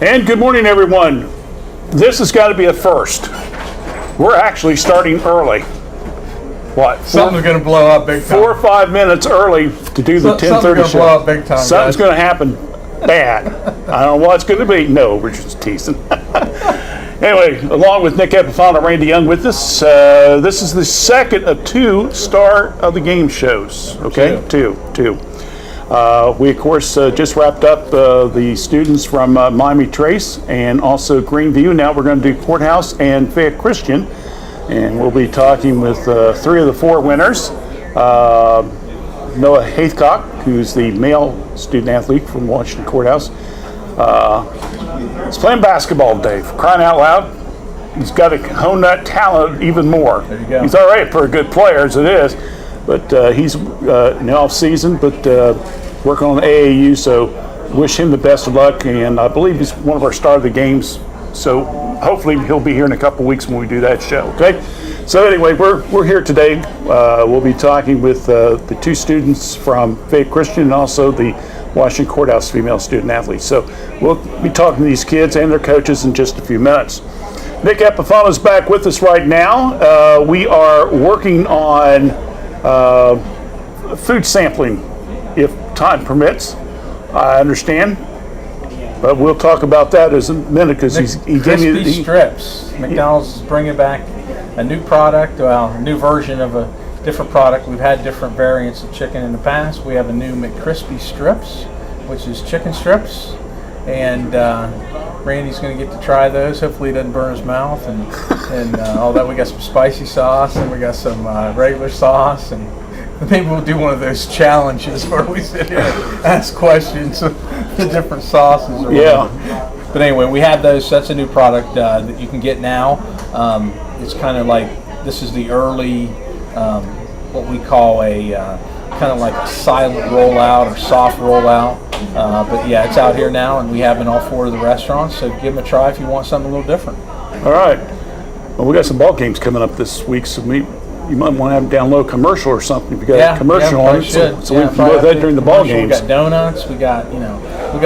And good morning, everyone. This has got to be a first. We're actually starting early. What? Something's going to blow up big time. 4 or 5 minutes early to do the 10:30 show. Something's going to blow up big time. Something's going to happen bad. I don't know what it's going to be. No, we're just teasing. Anyway, along with Nick Epifano, Randy Young with us. This is the second of 2 Star of the Game shows. Okay, two. We, of course, just wrapped up the students from Miami Trace and also Greenview. Now we're going to do Courthouse and Fayette Christian. And we'll be talking with 3 of the 4 winners. Noah Haithcock, who's the male student athlete from Washington Courthouse. He's playing basketball today, for crying out loud. He's got to hone that talent even more. There you go. He's all right for a good player as it is. But he's in the off season, but working on the AAU, so wish him the best of luck. And I believe he's one of our Star of the Games, so hopefully he'll be here in a couple weeks when we do that show. Okay. So anyway, we're here today. We'll be talking with the 2 students from Fayette Christian and also the Washington Courthouse female student athletes. So we'll be talking to these kids and their coaches in just a few minutes. Nick Epifano is back with us right now. We are working on food sampling, if time permits. I understand, but we'll talk about that as a minute because he gave me crispy strips. McDonald's is bringing back a new product, a new version of a different product. We've had different variants of chicken in the past. We have a new McCrispy strips, which is chicken strips, and Randy's going to get to try those. Hopefully he doesn't burn his mouth and all that. We got some spicy sauce and we got some regular sauce, and maybe we'll do one of those challenges where we sit here and ask questions of the different sauces. Or whatever. But anyway, we have those. So that's a new product that you can get now. It's kind of like, this is the early, what we call a kind of like a silent rollout or soft rollout. But yeah, it's out here now, and we have in all 4 of the restaurants. So give them a try if you want something a little different. All right. Well, we got some ball games coming up this week, so you might want to have them download a commercial or something if you got a commercial on it, so we can do that during the ball games. We got donuts. We got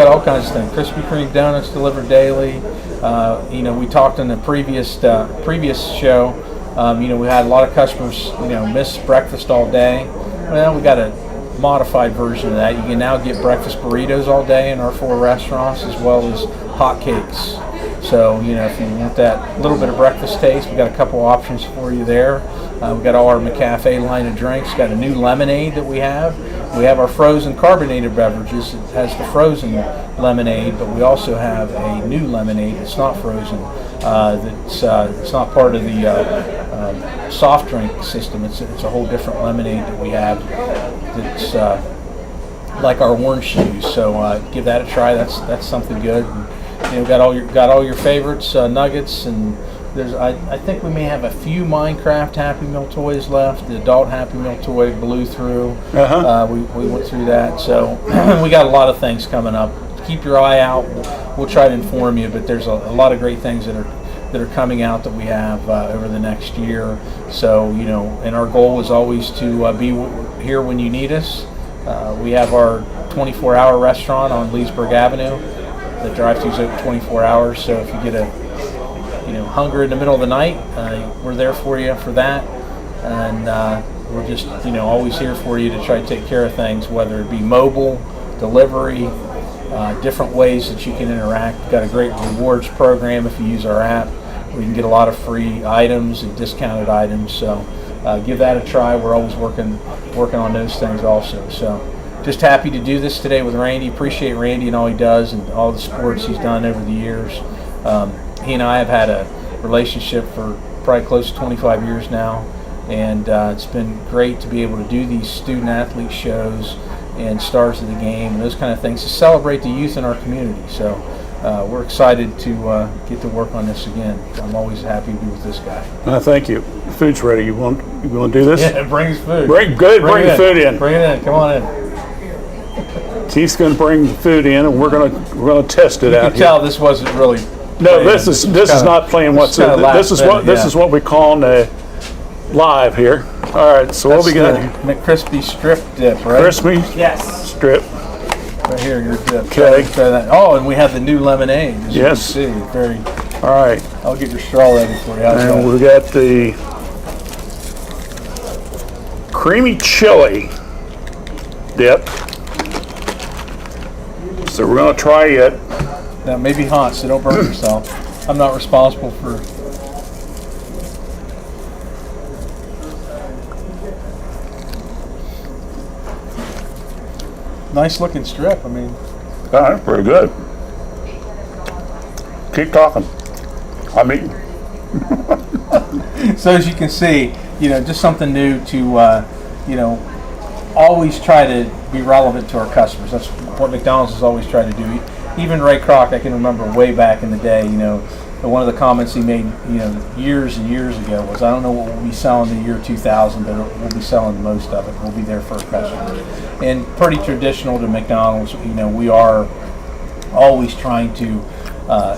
all kinds of things. Krispy Kreme donuts delivered daily. We talked in the previous show. We had a lot of customers, miss breakfast all day. Well, we got a modified version of that. You can now get breakfast burritos all day in our 4 restaurants, as well as hot cakes. So, if you want that little bit of breakfast taste, we got a couple options for you there. We got all our McCafe line of drinks. Got a new lemonade that we have. We have our frozen carbonated beverages. It has the frozen lemonade, but we also have a new lemonade that's not frozen. It's not part of the soft drink system. It's a whole different lemonade that we have. That's like our orange juice. So give that a try. That's something good. And, got all your favorites, nuggets, and I think we may have a few Minecraft Happy Meal toys left. The adult Happy Meal toy blew through. We went through that. So we got a lot of things coming up. Keep your eye out. We'll try to inform you, but there's a lot of great things that are coming out that we have over the next year. So, and our goal is always to be here when you need us. We have our 24-hour restaurant on Leesburg Avenue. The drive-thru's open 24 hours, so if you get a hunger in the middle of the night, we're there for you for that. And we're just always here for you to try to take care of things, whether it be mobile, delivery, different ways that you can interact. We've got a great rewards program if you use our app. We can get a lot of free items and discounted items, so give that a try. We're always working on those things also. So just happy to do this today with Randy. Appreciate Randy and all he does and all the sports he's done over the years. He and I have had a relationship for probably close to 25 years now, and it's been great to be able to do these student athlete shows and stars of the game and those kind of things to celebrate the youth in our community. So we're excited to get to work on this again. I'm always happy to be with this guy. Thank you. The food's ready. You want to do this? Yeah, bring his food. Bring the food in. Bring it in. Come on in. Keith's going to bring the food in, and we're going to test it out. You can tell this wasn't really. No, this is not playing whatsoever. This is what we call live here. All right, so what we got? McCrispy strip dip, right? Crispy. Yes. Strip. Right here, you're good. Okay. Try that. Oh, and we have the new lemonade. As Yes. you can see, very. All right. I'll get your straw ready for you. How's And that? we got the creamy chili dip. So we're going to try it. Now, it may be hot, so don't burn yourself. I'm not responsible for. Nice looking strip. I mean, That's pretty good. Keep talking. I'm eating. so as you can see, just something new to, always try to be relevant to our customers. That's what McDonald's has always tried to do. Even Ray Kroc, I can remember way back in the day, one of the comments he made, years and years ago was, I don't know what we'll be selling in the year 2000, but we'll be selling most of it. We'll be there for our customers. And pretty traditional to McDonald's, we are always trying to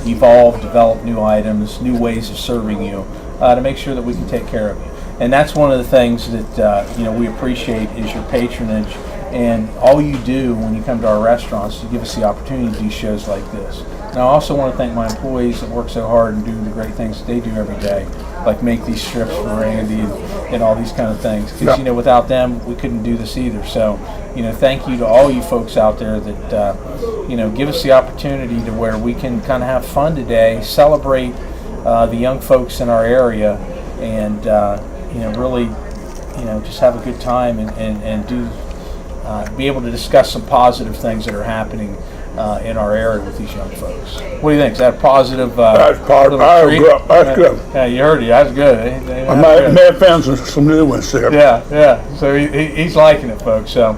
evolve, develop new items, new ways of serving you to make sure that we can take care of you. And that's one of the things that we appreciate is your patronage and all you do when you come to our restaurants to give us the opportunity to do shows like this. And I also want to thank my employees that work so hard and do the great things that they do every day, like make these strips for Randy and all these kind of things. Because without them, we couldn't do this either. So, thank you to all you folks out there that give us the opportunity to where we can kind of have fun today, celebrate the young folks in our area, and really just have a good time and do be able to discuss some positive things that are happening in our area with these young folks. What do you think? Is that a positive? That's positive. That's good. Yeah, you heard it. That's good. I may have found some new ones there. Yeah. So he's liking it, folks. So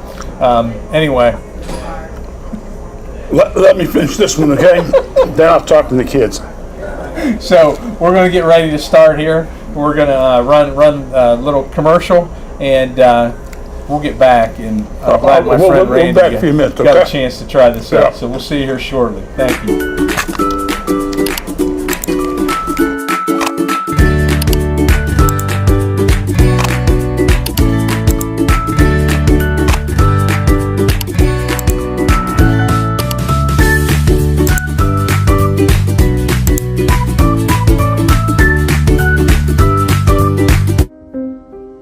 anyway. Let me finish this one, okay? Then I'll talk to the kids. So we're going to get ready to start here. We're going to run a little commercial, and we'll get back. And I'm glad my friend Randy back a few minutes, got a chance to try this out. So we'll see you here shortly. Thank you.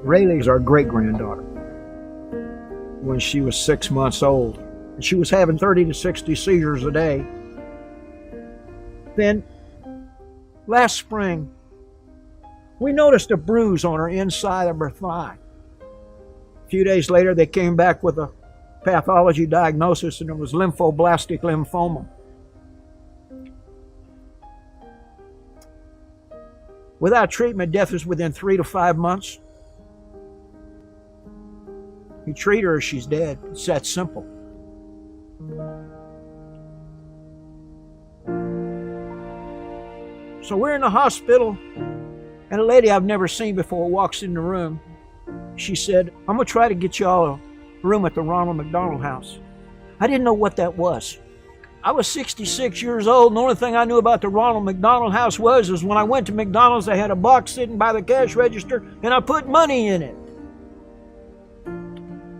Rayleigh's our great-granddaughter. When she was 6 months old, and she was having 30 to 60 seizures a day. Then, last spring, we noticed a bruise on her inside of her thigh. A few days later, they came back with a pathology diagnosis, and it was lymphoblastic lymphoma. Without treatment, death is within 3 to 5 months. You treat her, she's dead. It's that simple. So we're in the hospital, and a lady I've never seen before walks in the room. She said, I'm going to try to get y'all a room at the Ronald McDonald House. I didn't know what that was. I was 66 years old, and the only thing I knew about the Ronald McDonald House was when I went to McDonald's, they had a box sitting by the cash register, and I put money in it.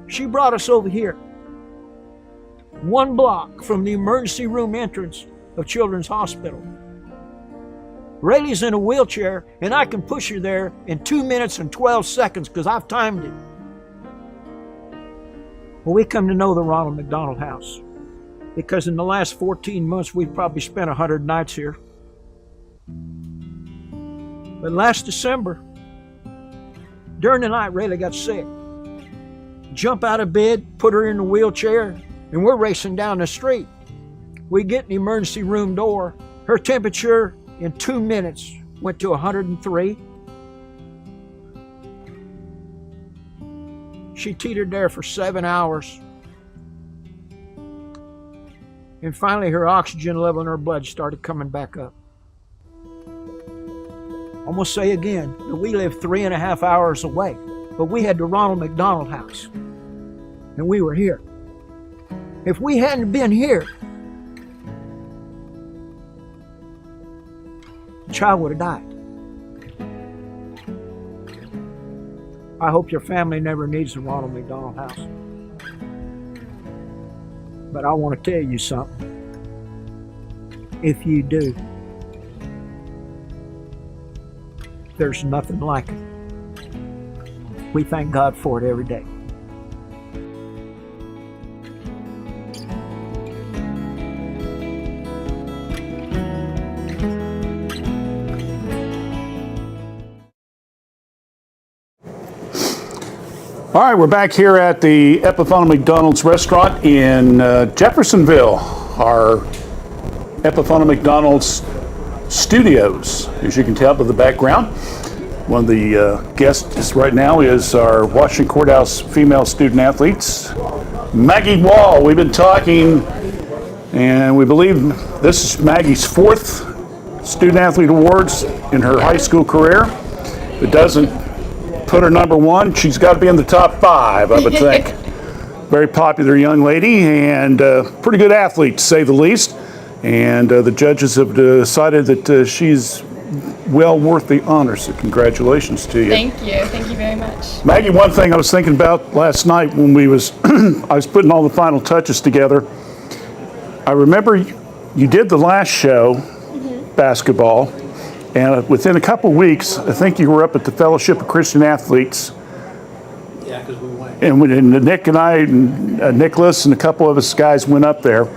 She brought us over here, 1 block from the emergency room entrance of Children's Hospital. Rayleigh's in a wheelchair, and I can push her there in 2 minutes and 12 seconds because I've timed it. Well, we come to know the Ronald McDonald House because in the last 14 months, we've probably spent 100 nights here. But last December, during the night, Rayleigh got sick. Jump out of bed, put her in the wheelchair, and we're racing down the street. We get in the emergency room door. Her temperature in 2 minutes went to 103. She teetered there for 7 hours. And finally, her oxygen level in her blood started coming back up. I'm going to say again that we live 3.5 hours away, but we had the Ronald McDonald House. And we were here. If we hadn't been here, the child would have died. I hope your family never needs the Ronald McDonald House. But I want to tell you something. If you do, there's nothing like it. We thank God for it every day. All right, we're back here at the Epifano McDonald's restaurant in Jeffersonville, our Epifano McDonald's studios, as you can tell by the background. One of the guests right now is our Washington Courthouse female student athletes, Maggie Wall. We've been talking, and we believe this is Maggie's 4th Student Athlete Awards in her high school career. If it doesn't put her number 1, she's got to be in the top 5, I would think. Very popular young lady and pretty good athlete, to say the least. And the judges have decided that she's well worth the honor, so congratulations to you. Thank you very much. Maggie, one thing I was thinking about last night when I was putting all the final touches together, I remember you did the last show, basketball, and within a couple of weeks, I think you were up at the Fellowship of Christian Athletes. Yeah, because we went. And Nick and I, and Nicholas and a couple of us guys went up there.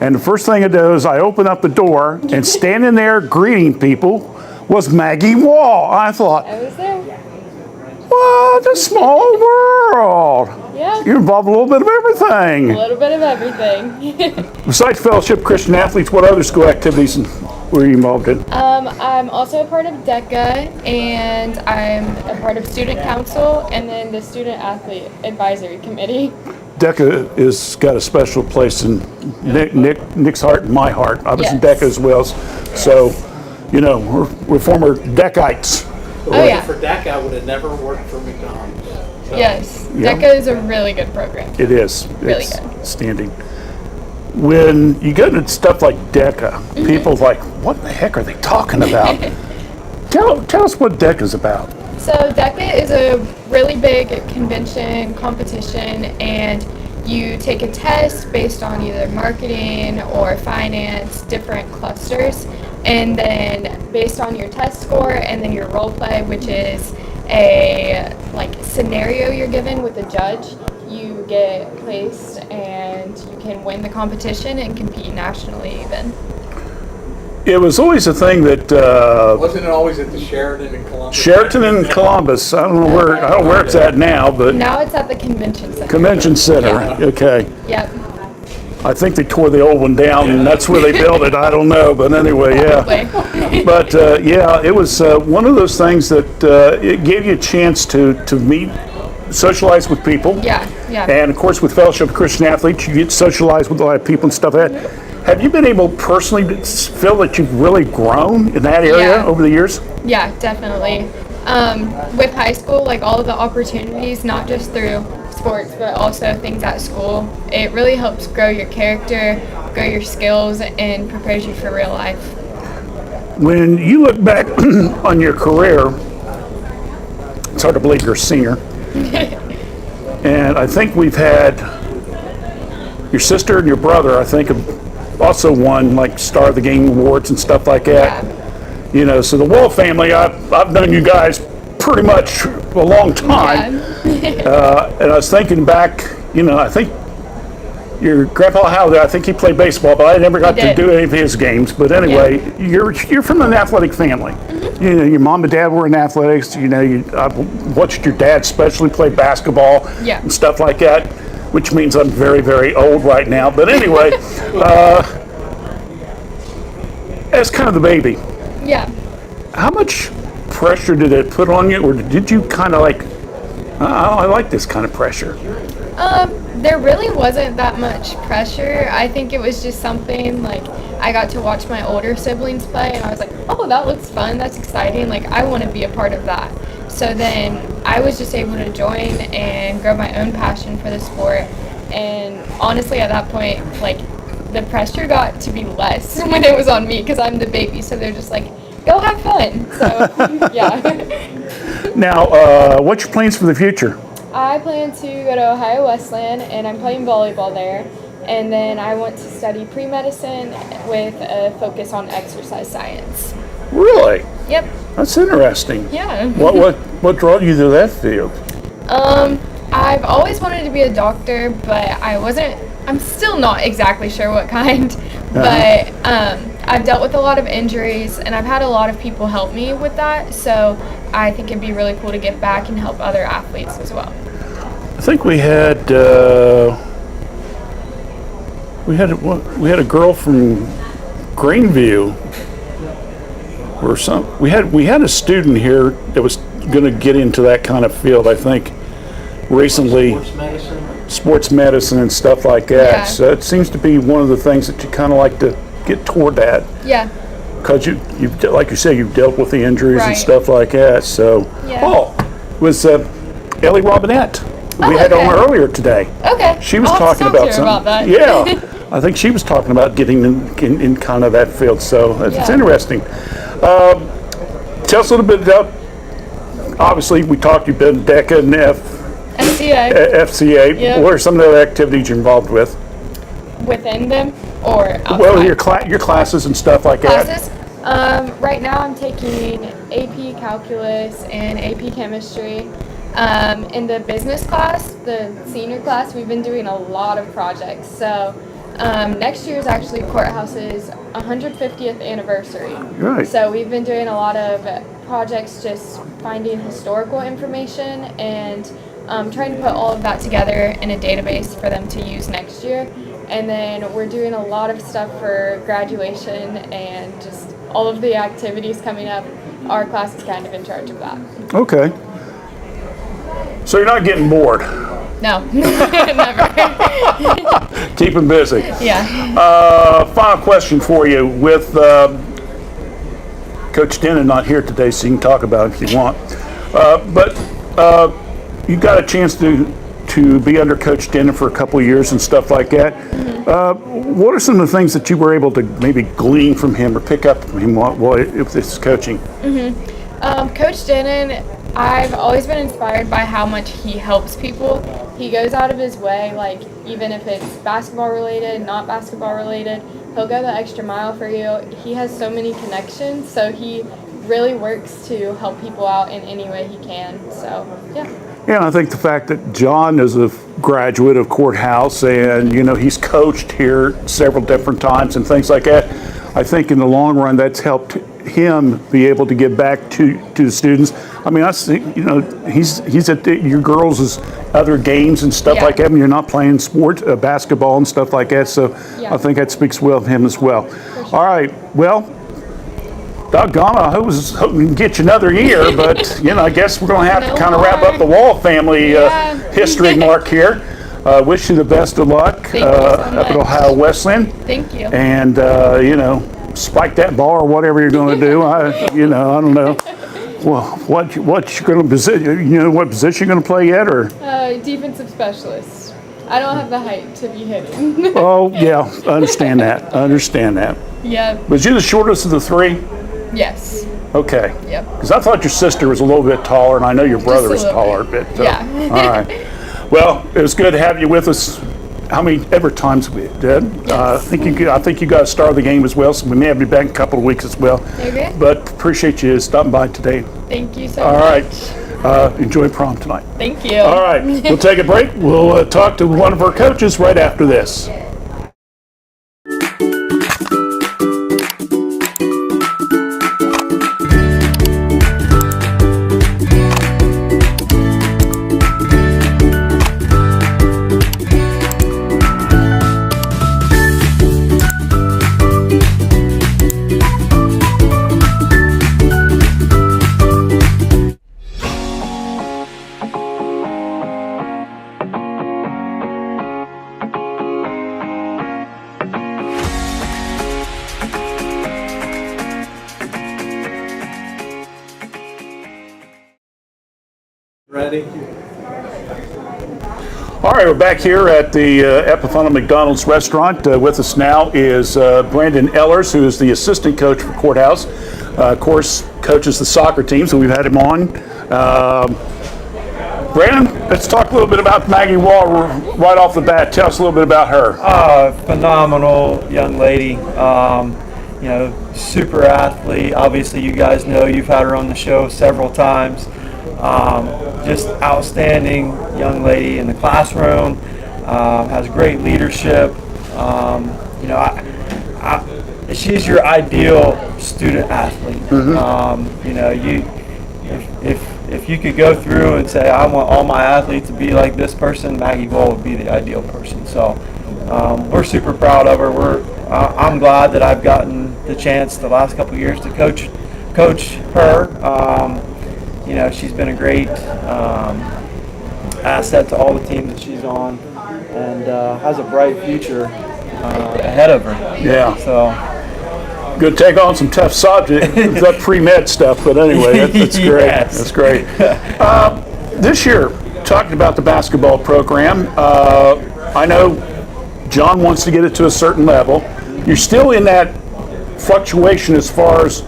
And the first thing I did was I opened up the door, and standing there greeting people was Maggie Wall. I thought, I was there. what a small world. Yeah. You're involved in a little bit of A everything. little bit of everything. Besides Fellowship of Christian Athletes, what other school activities were you involved in? I'm also a part of DECA, and I'm a part of Student Council, and then the Student Athlete Advisory Committee. DECA has got a special place in Nick's heart and my heart. I was in Yes. DECA as well, so you know we're former DECites. Oh, yeah. For DECA, I would have never worked for McDonald's. So. Yes, Yeah. DECA is a really good program. It is. Really It's good. standing. When you go to stuff like DECA, people are like, what the heck are they talking about? Tell us what DECA is about. So DECA is a really big convention competition, and you take a test based on either marketing or finance, different clusters, and then based on your test score and then your role play, which is a scenario you're given with a judge, you get placed and you can win the competition and compete nationally even. It was always a thing that Wasn't it always at the Sheraton in Columbus? Sheraton and Columbus. I don't know where it's at now, but Now it's at the convention center. Convention Center. Yeah. Okay. Yep. I think they tore the old one down, and that's where they built it. I don't know, but anyway, yeah. Probably. But yeah, it was one of those things that it gave you a chance to meet, socialize with people. Yeah, yeah. And of course, with Fellowship of Christian Athletes, you get to socialize with a lot of people and stuff like that. Have you been able personally to feel that you've really grown in that area Yeah. over the years? Yeah, definitely. With high school, like all of the opportunities, not just through sports, but also things at school, it really helps grow your character, grow your skills, and prepares you for real life. When you look back on your career, it's hard to believe you're a senior. And I think we've had your sister and your brother, I think, have also won like Star of the Game awards and stuff like that. Yeah. You know, so the Wall family, I've known you guys pretty much a long time. And I was thinking back, you know, I think your grandpa Howard, I think he played baseball, but I never got He to did. do any of his games. But anyway, you're from an athletic family. You know, your mom and dad were in athletics. You know, I watched your dad especially play basketball Yeah. and stuff like that, which means I'm very, very old right now. But anyway, as kind of the baby, Yeah. how much pressure did it put on you, or did you kind of like, I like this kind of pressure? There really wasn't that much pressure. I think it was just something like I got to watch my older siblings play, and I was like, oh, that looks fun, that's exciting, like I want to be a part of that. So then I was just able to join and grow my own passion for the sport. And honestly, at that point, like the pressure got to be less when it was on me because I'm the baby. So they're just like, go have fun. So yeah. Now, what's your plans for the future? I plan to go to Ohio Wesleyan, and I'm playing volleyball there. and then I went to study pre-medicine with a focus on exercise science. Really? Yep. That's interesting. Yeah. What drew you to that field? I've always wanted to be a doctor, but I'm still not exactly sure what kind. But I've dealt with a lot of injuries, and I've had a lot of people help me with that. So I think it'd be really cool to give back and help other athletes as well. I think we had a girl from Greenview, or we had a student here that was going to get into that kind of field. I think recently, sports medicine and stuff like that. Yeah. So it seems to be one of the things that you kind of like to get toward that. Yeah. Because you like you say, you've dealt with the injuries and Right. stuff like that. So, Yeah. it was Ellie Robinette. We had okay. on earlier today. Okay. She was I'll have to talking talk about to her about that. Yeah, I think she was talking about getting in kind of that field. So it's Yeah. interesting. Tell us a little bit about. Obviously, we talked. You've been DECA and NCA FCA. Yeah. What are some of the other activities you're involved with? within them or outside? Well, your classes and stuff like that. Classes. Right now I'm taking AP Calculus and AP Chemistry. In the business class, the senior class, we've been doing a lot of projects. So next year is actually Courthouse's 150th anniversary. Right. So we've been doing a lot of projects just finding historical information and trying to put all of that together in a database for them to use next year. And then we're doing a lot of stuff for graduation and just all of the activities coming up. Our class is kind of in charge of that. Okay. So you're not getting bored. No, never. Keep them busy. Yeah. Final question for you. With Coach Denon not here today, so you can talk about it if you want. But you got a chance to be under Coach Denon for a couple of years and stuff like that. Mm-hmm. What are some of the things that you were able to maybe glean from him or pick up from him while if this is coaching? Mm-hmm. Coach Denon, I've always been inspired by how much he helps people. He goes out of his way, like even if it's basketball related, not basketball related, he'll go the extra mile for you. He has so many connections, so he really works to help people out in any way he can. So, yeah. Yeah, and I think the fact that John is a graduate of Courthouse and, he's coached here several different times and things like that, I think in the long run that's helped him be able to give back to the students. I mean, I see, he's at your girls' other games and stuff like that, and you're not playing sport, basketball and stuff like that, so I think that speaks well of him as well. Sure. All right, well, doggone, I was hoping we can get you another year, but, I guess we're going to have to kind of wrap up the Wall family history mark here. Wish you the best of luck Thank you so up much. at Ohio Wesleyan. Thank you. And, spike that ball or whatever you're going to do. I don't know. Well, what you're going to position? What position you're going to play yet, or? Defensive specialist. I don't have the height to be hitting. Oh yeah, I understand that. Yeah. Was you the shortest of the three? Yes. Okay. Yep. Because I thought your sister was a little bit taller, and I know your brother was taller, but yeah. All right. Well, it was good to have you with us. How many ever times we did? Yes. I think you got to start the game as well, so we may have you back in a couple of weeks as well. Okay. But appreciate you stopping by today. Thank you so All much. right. Enjoy prom tonight. Thank you. All right. We'll take a break. We'll talk to one of our coaches right after this. Ready? All right, we're back here at the Epifano McDonald's restaurant. With us now is Brandon Ellers, who is the assistant coach for Courthouse. Of course, coaches the soccer team, so we've had him on. Brandon, let's talk a little bit about Maggie Wall right off the bat. Tell us a little bit about her. Phenomenal young lady. Super athlete. Obviously, you guys know you've had her on the show several times. Just outstanding young lady in the classroom. Has great leadership. She's your ideal student athlete. If you could go through and say, I want all my athletes to be like this person, Maggie Bull would be the ideal person. So we're super proud of her. I'm glad that I've gotten the chance the last couple of years to coach her. She's been a great asset to all the teams that she's on, and has a bright future ahead of her. Yeah. So. Good take on some tough subject, that pre-med stuff, but anyway, that's great. Yes. That's great. This year, talking about the basketball program, I know John wants to get it to a certain level. You're still in that fluctuation as far as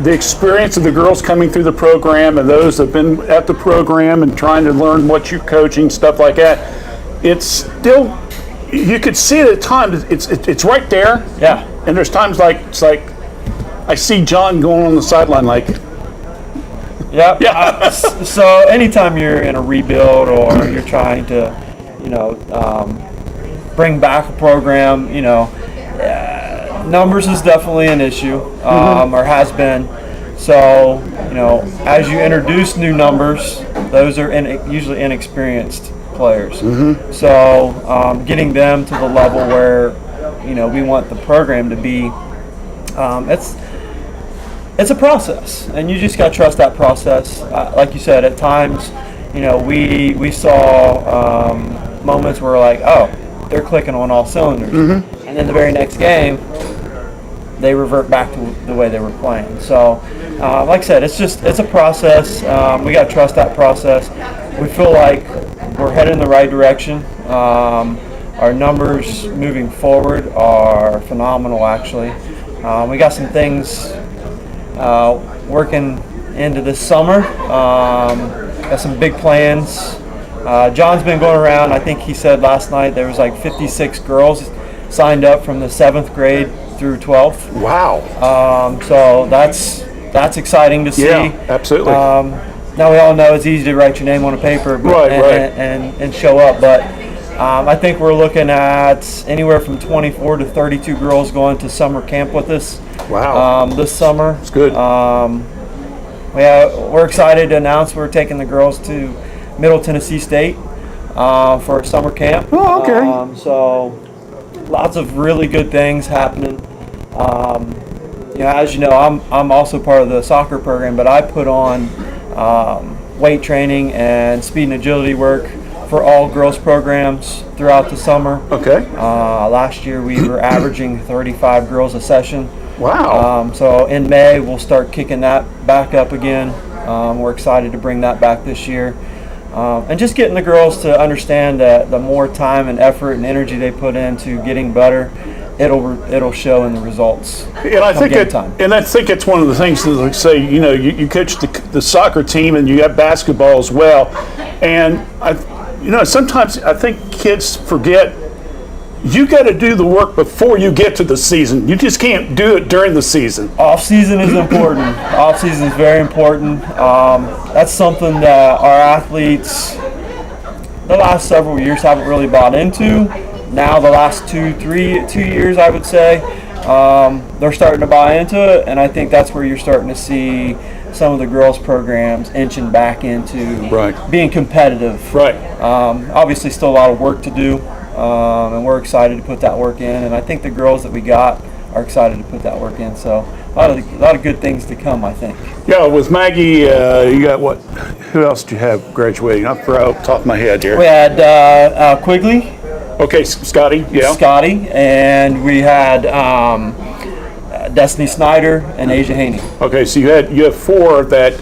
the experience of the girls coming through the program and those that have been at the program and trying to learn what you're coaching, stuff like that. It's still, you could see it at times, it's right there. Yeah. And there's times it's like, I see John going on the sideline like. Yep. Yeah. So anytime you're in a rebuild or you're trying to, bring back a program, numbers is definitely an issue, or has been. So, as you introduce new numbers, those are usually inexperienced players. So getting them to the level where, we want the program to be, it's a process, and you just got to trust that process. Like you said, at times, we saw moments where like, oh, they're clicking on all cylinders, and then the very next game, they revert back to the way they were playing. So, like I said, it's a process. We got to trust that process. We feel like we're headed in the right direction. Our numbers moving forward are phenomenal, actually. We got some things working into this summer. Got some big plans. John's been going around. I think he said last night there was like 56 girls signed up from the 7th grade through 12th. Wow. So that's exciting to see. Yeah, absolutely. Now we all know it's easy to write your name on a paper and show up, but I think we're looking at anywhere from 24 to 32 girls going to summer camp with us. Wow. This summer. That's good. We're excited to announce we're taking the girls to Middle Tennessee State for a summer camp. Oh, okay. So lots of really good things happening. As you know, I'm also part of the soccer program, but I put on weight training and speed and agility work for all girls programs throughout the summer. Okay. Last year we were averaging 35 girls a session. Wow. So in May we'll start kicking that back up again. We're excited to bring that back this year. And just getting the girls to understand that the more time and effort and energy they put into getting better, it'll show in the results. And I think it's one of the things that, like, say, you coach the soccer team and you have basketball as well, and sometimes I think kids forget you got to do the work before you get to the season. You just can't do it during the season. Off season is important. Off season is very important. That's something that our athletes the last several years haven't really bought into. Now the last 2 years, I would say, they're starting to buy into it, and I think that's where you're starting to see some of the girls' programs inching back into being competitive. Right. Obviously, still a lot of work to do, and we're excited to put that work in. And I think the girls that we got are excited to put that work in. So a lot of good things to come, I think. Yeah, with Maggie, you got what? Who else did you have graduating? I forgot off the top of my head here. We had Quigley. Okay, Scotty. Yeah. Scotty, and we had Destiny Snyder and Asia Haney. Okay, so you have 4 of that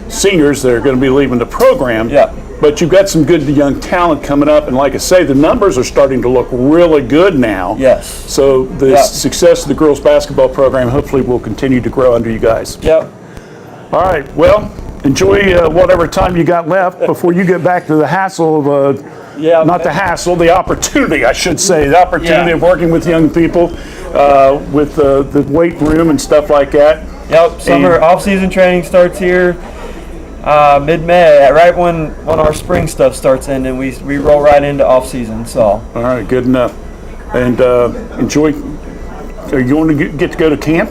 seniors that are going to be leaving the program. Yeah. But you've got some good young talent coming up, and like I say, the numbers are starting to look really good now. Yes. So the success of the girls basketball program hopefully will continue to grow under you guys. Yep. All right. Well, enjoy whatever time you got left before you get back to the hassle of, not the hassle, the opportunity, I should say, the opportunity of working with young people with the weight room and stuff like that. Yep, summer off-season training starts here mid-May, right when our spring stuff starts in, and we roll right into off-season. So. All right, good enough. And enjoy. Are you going to get to go to camp?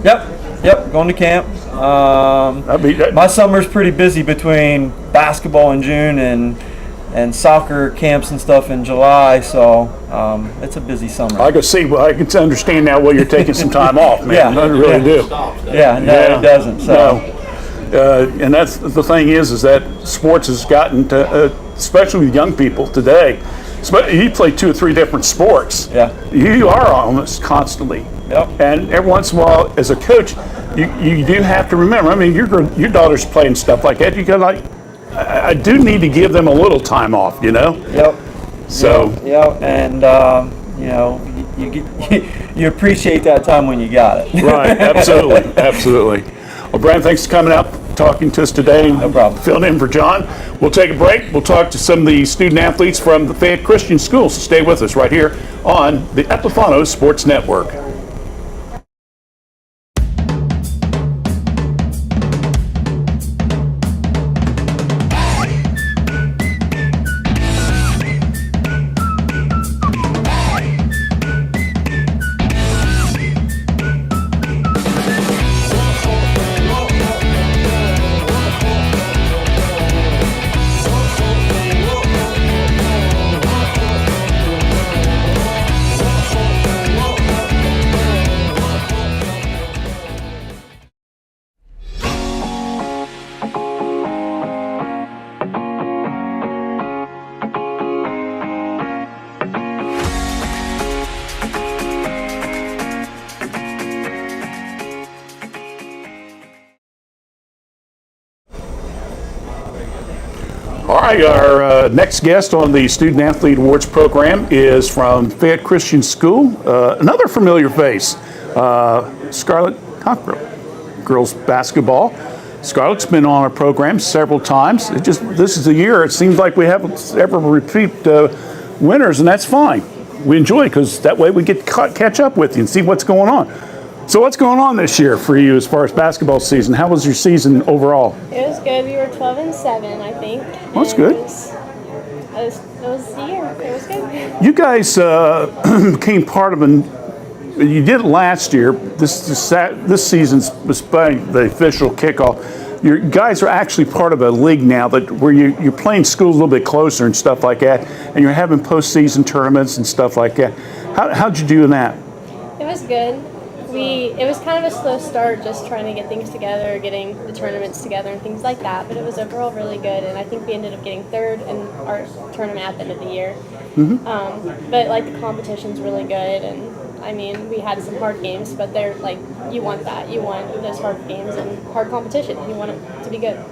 Yep, going to camp. My summer's pretty busy between basketball in June and soccer camps and stuff in July, so it's a busy summer. I can see. Well, I can understand now why you're taking some time off, man. I really do. Yeah, it doesn't. So. And that's the thing is that sports has gotten to, especially with young people today. You play 2 or 3 different sports. Yeah. You are almost constantly. Yep. And every once in a while, as a coach, you do have to remember. I mean, your daughter's playing stuff like that. You got I do need to give them a little time off, you know. Yep. So. Yep. And you appreciate that time when you got it. Right. Absolutely. Well, Brian, thanks for coming out, talking to us today. No problem. Filling in for John. We'll take a break. We'll talk to some of the student athletes from the Fayette Christian School. So stay with us right here on the Epifano Sports Network. All right, our next guest on the Student Athlete Awards program is from Fayette Christian School. Another familiar face, Scarlett Cockrell, girls basketball. Scarlett's been on our program several times. This is the year. It seems like we haven't ever repeat winners, and that's fine. We enjoy it because that way we get to catch up with you and see what's going on. So what's going on this year for you as far as basketball season? How was your season overall? It was good. We were 12-7, I think. Well, that's good. It was the year. It was good. You guys became part of you did it last year. This season's despite the official kickoff. Your guys are actually part of a league now where you're playing schools a little bit closer and stuff like that, and you're having postseason tournaments and stuff like that. How'd you do in that? It was good. It was kind of a slow start, just trying to get things together, getting the tournaments together and things like that, but it was overall really good, and I think we ended up getting third in our tournament at the end of the year. Mm-hmm. But the competition's really good, and I mean, we had some hard games, but they're you want that. You want those hard games and hard competition. You want it to be good.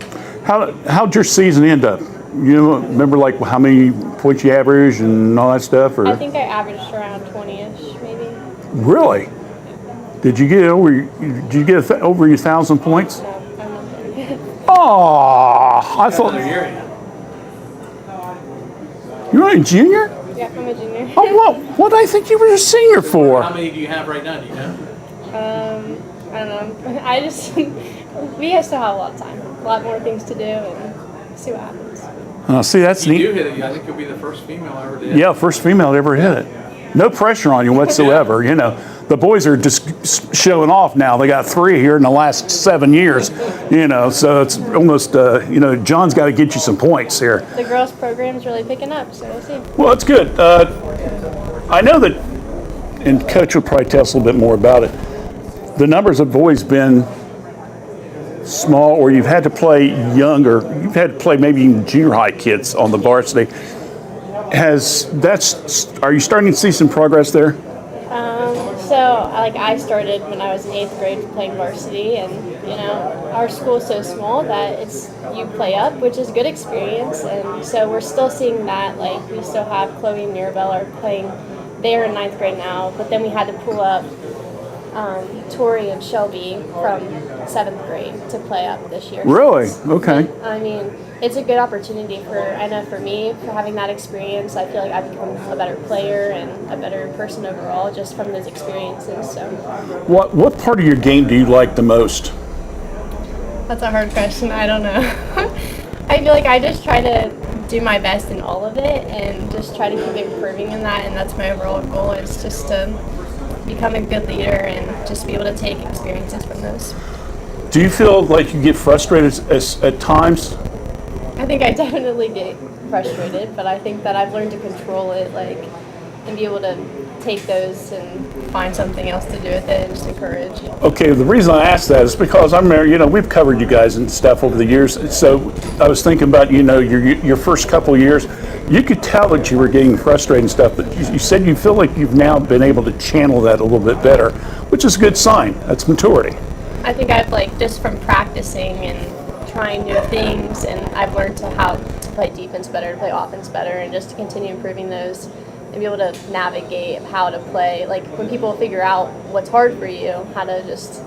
How'd your season end up? You remember how many points you averaged and all that stuff? Or? I think I averaged around 20-ish, maybe. Really? Did you get over? Did you get over your 1,000 points? No, I'm not there. Oh, I thought you're not a junior. Yeah, I'm a junior. Oh, what did I think you were a senior for? How many do you have right now? Do you know? I don't know. I just we still have a lot of time, a lot more things to do, and see what happens. See, that's neat. You hit it. I think you'll be the first female I ever did. Yeah, first female to ever hit it. No pressure on you whatsoever. You know, the boys are just showing off now. They got 3 here in the last 7 years. You know, so it's almost John's got to get you some points here. The girls' program is really picking up, so we'll see. Well, it's good. I know that, and Coach will probably tell us a little bit more about it. The numbers have always been small, or you've had to play younger. You've had to play maybe even junior high kids on the varsity. Are you starting to see some progress there? I started when I was in 8th grade playing varsity, and our school's so small that you play up, which is a good experience, and so we're still seeing that. We still have Chloe and Mirabelle are playing. They're in 9th grade now, but then we had to pull up Tori and Shelby from 7th grade to play up this year. Really? Okay. I mean, it's a good opportunity I know for me, for having that experience. I feel like I've become a better player and a better person overall just from those experiences. So, What part of your game do you like the most? That's a hard question. I don't know. I feel like I just try to do my best in all of it and just try to keep improving in that. And that's my overall goal, is just to become a good leader and just be able to take experiences from those. Do you feel like you get frustrated at times? I think I definitely get frustrated, but I think that I've learned to control it, and be able to take those and find something else to do with it and just encourage. Okay, the reason I asked that is because I remember, we've covered you guys and stuff over the years. So I was thinking about, your first couple of years, you could tell that you were getting frustrated and stuff, but you said you feel like you've now been able to channel that a little bit better, which is a good sign. That's maturity. I think I've just from practicing and trying new things, and I've learned how to play defense better, to play offense better, and just to continue improving those and be able to navigate how to play. Like when people figure out what's hard for you, how to just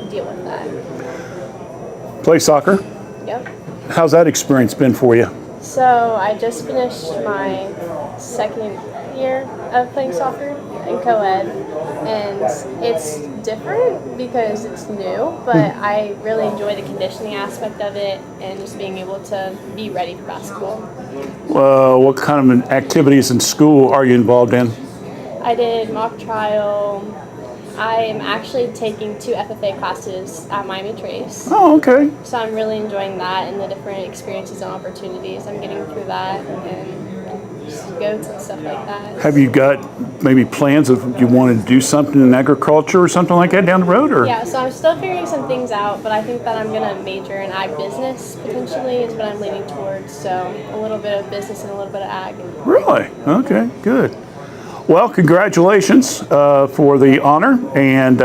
deal with that. Play soccer. Yep. How's that experience been for you? So I just finished my 2nd year of playing soccer in co-ed, and it's different because it's new, but I really enjoy the conditioning aspect of it and just being able to be ready for basketball. What kind of activities in school are you involved in? I did mock trial. I am actually taking 2 FFA classes at Miami Trace. Oh, okay. So I'm really enjoying that and the different experiences and opportunities I'm getting through that, and just goats and stuff like that. Have you got maybe plans if you want to do something in agriculture or something like that down the road? Or? Yeah, so I'm still figuring some things out, but I think that I'm going to major in ag business potentially is what I'm leaning towards. So a little bit of business and a little bit of ag. Really? Okay, good. Well, congratulations for the honor, and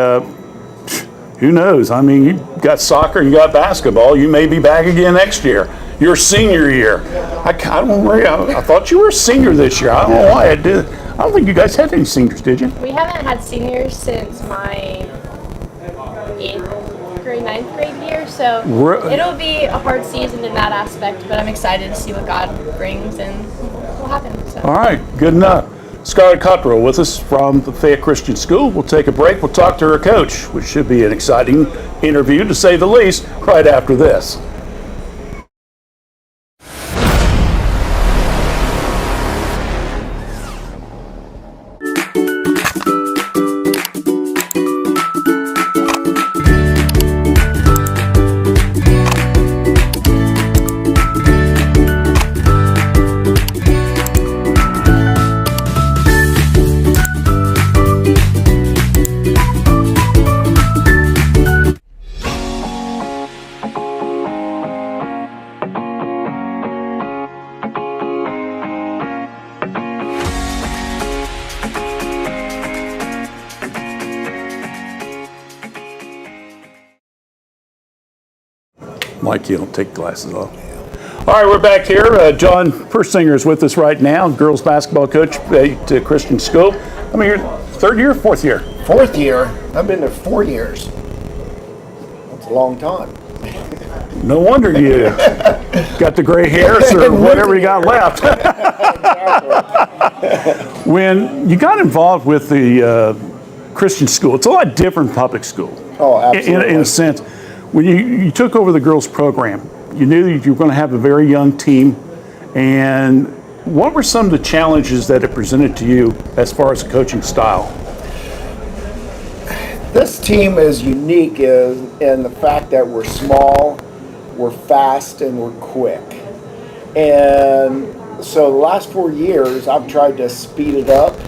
who knows? I mean, you got soccer, you got basketball. You may be back again next year. Your senior year. I thought you were a senior this year. I don't know why I did. I don't think you guys had any seniors, did you? We haven't had seniors since my 8th grade, 9th grade year, so it'll be a hard season in that aspect, but I'm excited to see what God brings and what will happen. So. All right, good enough. Scarlett Cottrell with us from the Fayette Christian School. We'll take a break. We'll talk to her coach, which should be an exciting interview, to say the least, right after this. Mike, you don't take glasses off. All right, we're back here. John Persinger is with us right now, girls basketball coach at Christian School. I mean, you're 3rd year, 4th year? 4th year. I've been there 4 years. That's a long time. No wonder you got the gray hairs or whatever you got left. When you got involved with the Christian school, it's a lot different from public school. Oh, absolutely. In a sense. When you took over the girls program, you knew that you were going to have a very young team. And what were some of the challenges that it presented to you as far as the coaching style? This team is unique in the fact that we're small, we're fast, and we're quick. And so the last 4 years, I've tried to speed it up.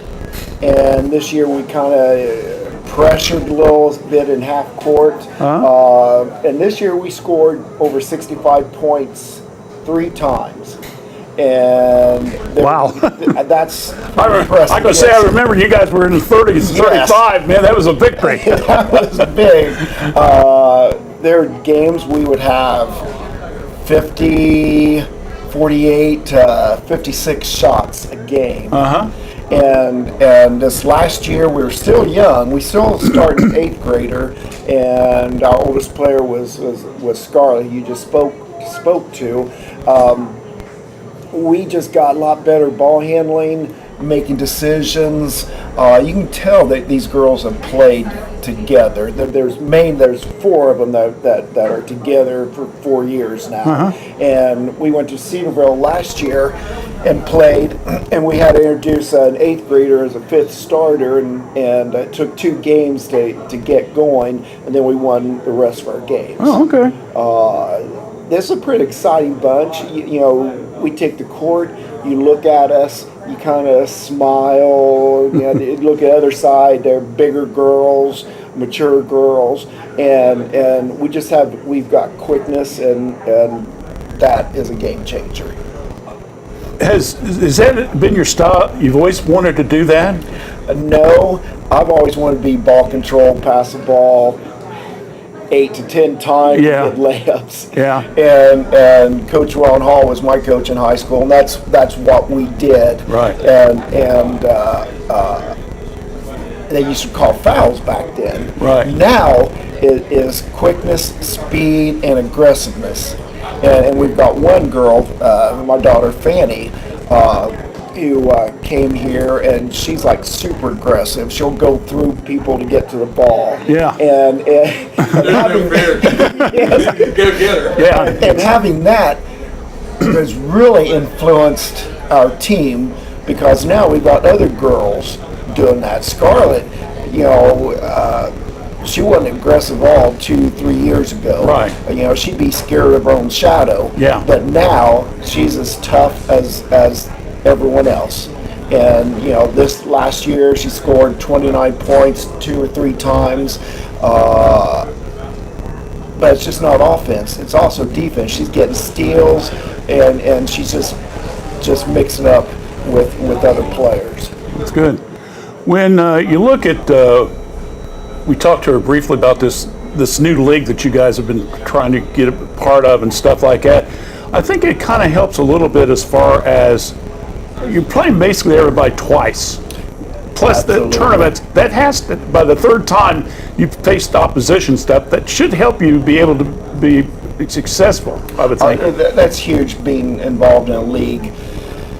And this year we kind of pressured a little bit in half court. And this year we scored over 65 points 3 times. And wow, that's impressive. I'm going to say, I remember you guys were in the 30s, 35. Man, that was a victory. That was big. There are games we would have 50, 48, 56 shots a game. And this last year, we were still young. We still started 8th grader, and our oldest player was Scarlett, you just spoke to. We just got a lot better ball handling, making decisions. You can tell that these girls have played together. There's 4 of them that are together for 4 years now. And we went to Cedarville last year and played, and we had to introduce an 8th grader as a 5th starter, and it took 2 games to get going, and then we won the rest of our games. Oh, okay. This is a pretty exciting bunch. You know, we take the court, you look at us, you kind of smile, you know, you look at the other side, they're bigger girls, mature girls, and we've got quickness, and that is a game changer. Has that been your style? You've always wanted to do that? No, I've always wanted to be ball control, pass the ball 8 to 10 times, Yeah. get layups. Yeah. And Coach Ron Hall was my coach in high school, and that's what we did. Right. And they used to call fouls back then. Right. Now it is quickness, speed, and aggressiveness. And we've got one girl, my daughter Fanny, who came here, and she's like super aggressive. She'll go through people to get to the ball. Yeah. And having, yes. Go get her. Yeah. And having that has really influenced our team, because now we've got other girls doing that. Scarlett, you know, she wasn't aggressive all 2-3 years ago. Right. You know, she'd be scared of her own shadow. Yeah. But now she's as tough as everyone else. And, you know, this last year she scored 29 points 2 or 3 times. But it's just not offense. It's also defense. She's getting steals, and she's just mixing up with other players. That's good. When you look at, we talked to her briefly about this new league that you guys have been trying to get a part of and stuff like that. I think it kind of helps a little bit as far as you're playing basically everybody twice. Plus Absolutely. the tournaments, that has to, by the 3rd time you've faced opposition stuff, that should help you be able to be successful, I would think. That's huge, being involved in a league.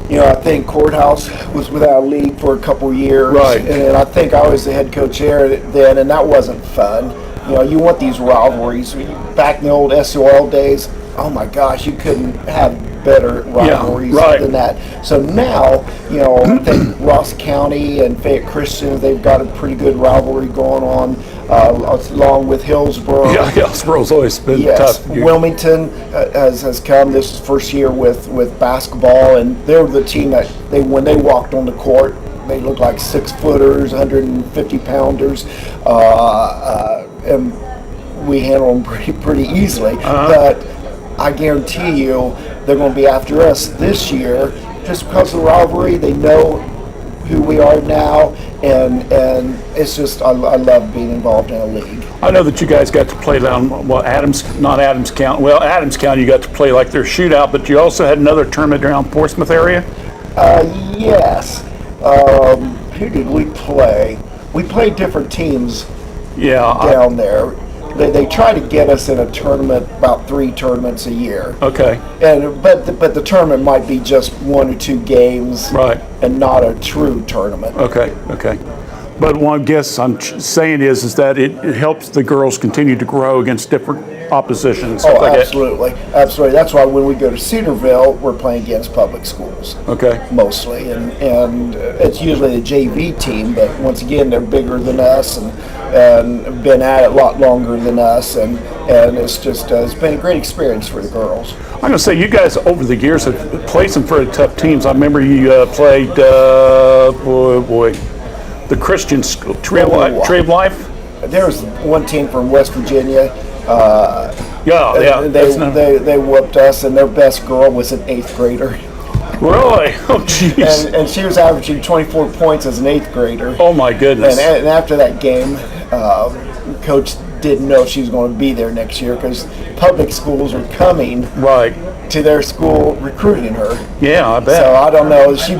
You know, I think Courthouse was without a league for a couple years. Right. And I think I was the head coach there then, and that wasn't fun. You know, you want these rivalries. Back in the old SOL days, oh my gosh, you couldn't have better rivalries right. than that. So now, you know, I think Ross County and Fayette Christian, they've got a pretty good rivalry going on, along with Hillsborough. Yeah, Hillsborough's always been Yes, tough. Wilmington has come. This is first year with basketball, and they were the team that when they walked on the court, they looked like 6-footers, 150-pounders, and we handled them pretty easily. But I guarantee you, they're going to be after us this year, just because of the rivalry. They know who we are now, and it's just, I love being involved in a league. I know that you guys got to play down, Adams County. Well, Adams County, you got to play like their shootout, but you also had another tournament around Portsmouth area? Yes. Who did we play? We played different teams down there. They try to get us in a tournament, about 3 tournaments a year. Okay. But the tournament might be just 1 or 2 games, Right. and not a true tournament. Okay. But one guess I'm saying is that it helps the girls continue to grow against different opposition and stuff Oh, like absolutely. That's why when we go to Cedarville, we're playing against public schools. that. Okay. Mostly, and it's usually the JV team, but once again, they're bigger than us and been at it a lot longer than us, and it's just it's been a great experience for the girls. I'm going to say you guys over the years have played some very tough teams. I remember you played, the Christian school, Tree of Life. There was one team from West Virginia. Yeah. They whooped us, and their best girl was an 8th grader. Really? Oh, jeez. And she was averaging 24 points as an 8th grader. Oh, my goodness. And after that game, Coach didn't know if she was going to be there next year because public schools are coming Right. to their school recruiting her. Yeah, I bet. So I don't know. She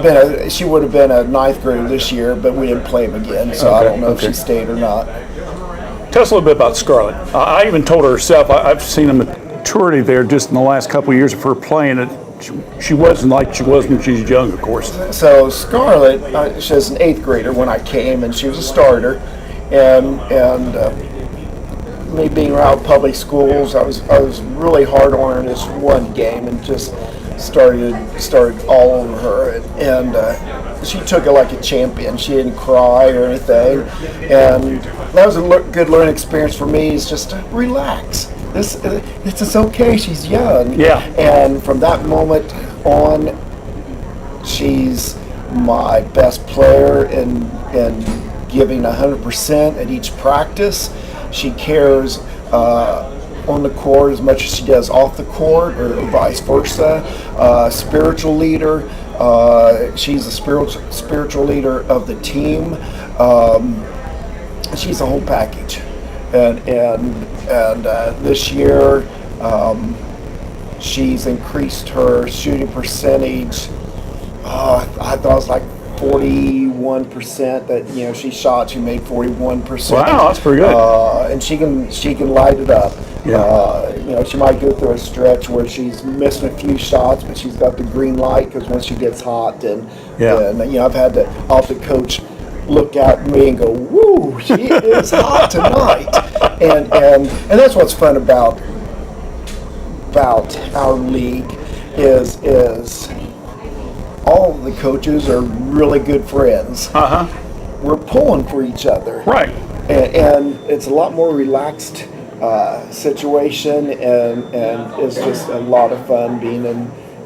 would have been a ninth grader this year, but we didn't play them again. So I don't know if she stayed or not. Tell us a little bit about Scarlett. I even told her herself, I've seen a maturity there just in the last couple of years of her playing. She wasn't like she was when she was young, of course. So Scarlett, she was an eighth grader when I came, and she was a starter. And me being around public schools, I was really hard on her in this one game, and just started all over her, and she took it like a champion. She didn't cry or anything, and that was a good learning experience for me. Is just to relax. It's okay. She's young. Yeah. And from that moment on, she's my best player and giving 100% at each practice. She cares on the court as much as she does off the court, or vice versa. Spiritual leader. She's a spiritual leader of the team. She's a whole package. And this year, she's increased her shooting percentage. I thought it was like 41% that she shot. She made 41%. Wow, that's pretty good. And she can light it up. Yeah. She might go through a stretch where she's missing a few shots, but she's got the green light because once she gets hot, then I've had the coach look at me and go, "Woo, she is hot tonight," and that's what's fun about our league is all of the coaches are really good friends. We're pulling for each other, Right. and it's a lot more relaxed situation, and it's just a lot of fun being